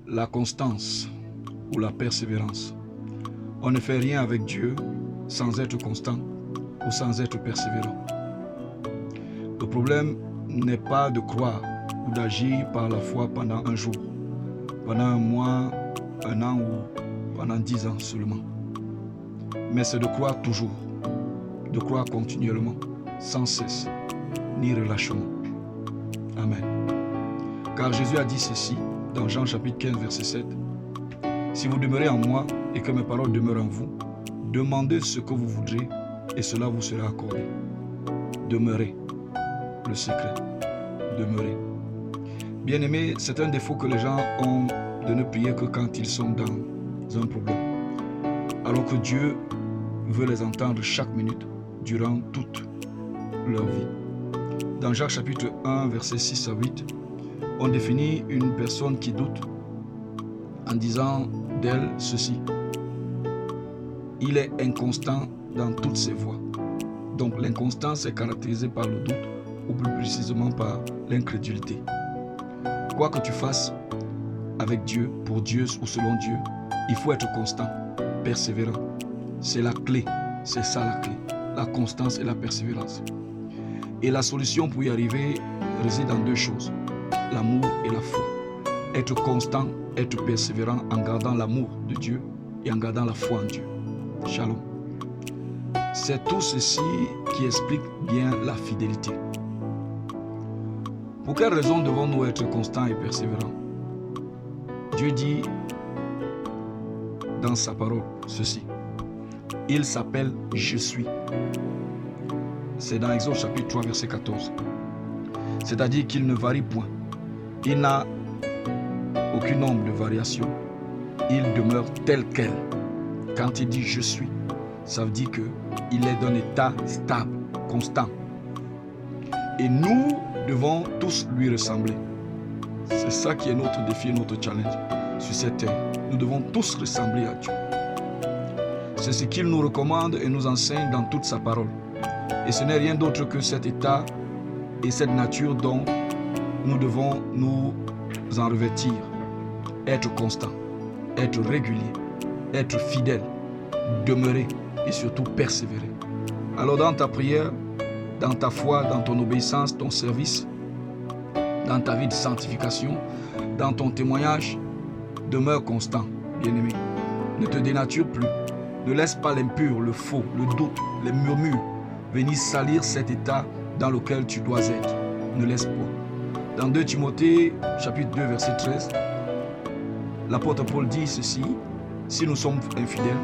la constance ou la persévérance. On ne fait rien avec Dieu sans être constant ou sans être persévérant. Le problème n'est pas de croire ou d'agir par la foi pendant un jour, pendant un mois, un an ou pendant 10 ans seulement. Mais c'est de croire toujours, de croire continuellement, sans cesse, ni relâchement. Amen. Car Jésus a dit ceci dans Jean chapitre 15, verset 7. Si vous demeurez en moi et que mes paroles demeurent en vous, demandez ce que vous voudrez et cela vous sera accordé. Demeurez. Le secret. Demeurez. Bien-aimés, c'est un défaut que les gens ont de ne prier que quand ils sont dans un problème. Alors que Dieu veut les entendre chaque minute durant toute leur vie. Dans Jacques chapitre 1, versets 6 à 8, on définit une personne qui doute en disant d'elle ceci. Il est inconstant dans toutes ses voies. Donc l'inconstance est caractérisée par le doute ou plus précisément par l'incrédulité. Quoi que tu fasses avec Dieu, pour Dieu ou selon Dieu, il faut être constant, persévérant. C'est la clé, c'est ça la clé, la constance et la persévérance. Et la solution pour y arriver réside dans deux choses, l'amour et la foi. Être constant, être persévérant en gardant l'amour de Dieu et en gardant la foi en Dieu. Shalom. C'est tout ceci qui explique bien la fidélité. Pour quelle raison devons-nous être constants et persévérants? Dieu dit dans sa parole ceci. Il s'appelle « Je suis ». C'est dans Exode chapitre 3, verset 14. C'est-à-dire qu'il ne varie point. Il n'a aucun nombre de variations. Il demeure tel quel. Quand il dit « Je suis », ça veut dire qu'il est d'un état stable, constant. Et nous devons tous lui ressembler. C'est ça qui est notre défi et notre challenge sur cette terre. Nous devons tous ressembler à Dieu. C'est ce qu'il nous recommande et nous enseigne dans toute sa parole. Et ce n'est rien d'autre que cet état et cette nature dont nous devons nous en revêtir. Être constant, être régulier, être fidèle, demeurer et surtout persévérer. Alors dans ta prière, dans ta foi, dans ton obéissance, ton service, dans ta vie de sanctification, dans ton témoignage, demeure constant, bien-aimé. Ne te dénature plus. Ne laisse pas l'impur, le faux, le doute, les murmures venir salir cet état dans lequel tu dois être. Ne laisse pas. Dans 2 Timothée, chapitre 2, verset 13, l'apôtre Paul dit ceci, « Si nous sommes infidèles,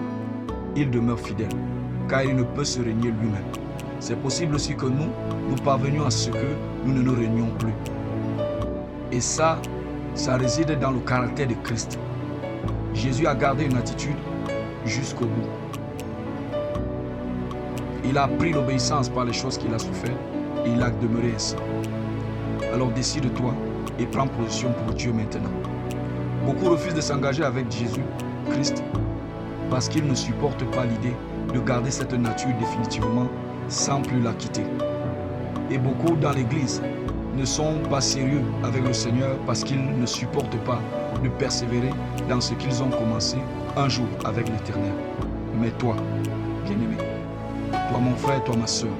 il demeure fidèle, car il ne peut se régner lui-même. » C'est possible aussi que nous parvenions à ce que nous ne nous régnions plus. Et ça réside dans le caractère de Christ. Jésus a gardé une attitude jusqu'au bout. Il a appris l'obéissance par les choses qu'il a souffert et il a demeuré ainsi. Alors décide-toi et prends position pour Dieu maintenant. Beaucoup refusent de s'engager avec Jésus, Christ, parce qu'ils ne supportent pas l'idée de garder cette nature définitivement sans plus la quitter. Et beaucoup dans l'église ne sont pas sérieux avec le Seigneur parce qu'ils ne supportent pas de persévérer dans ce qu'ils ont commencé un jour avec l'Éternel. Mais toi, bien-aimé, toi mon frère, toi ma soeur,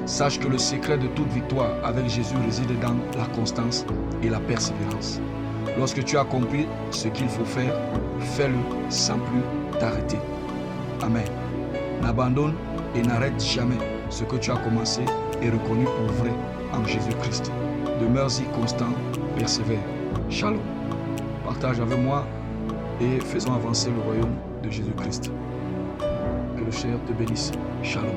sache que le secret de toute victoire avec Jésus réside dans la constance et la persévérance. Lorsque tu as compris ce qu'il faut faire, fais-le sans plus t'arrêter. Amen. N'abandonne et n'arrête jamais ce que tu as commencé et reconnu pour vrai en Jésus-Christ. Demeure-y constant, persévère. Shalom. Partage avec moi et faisons avancer le royaume de Jésus-Christ. Que le Seigneur te bénisse. Shalom.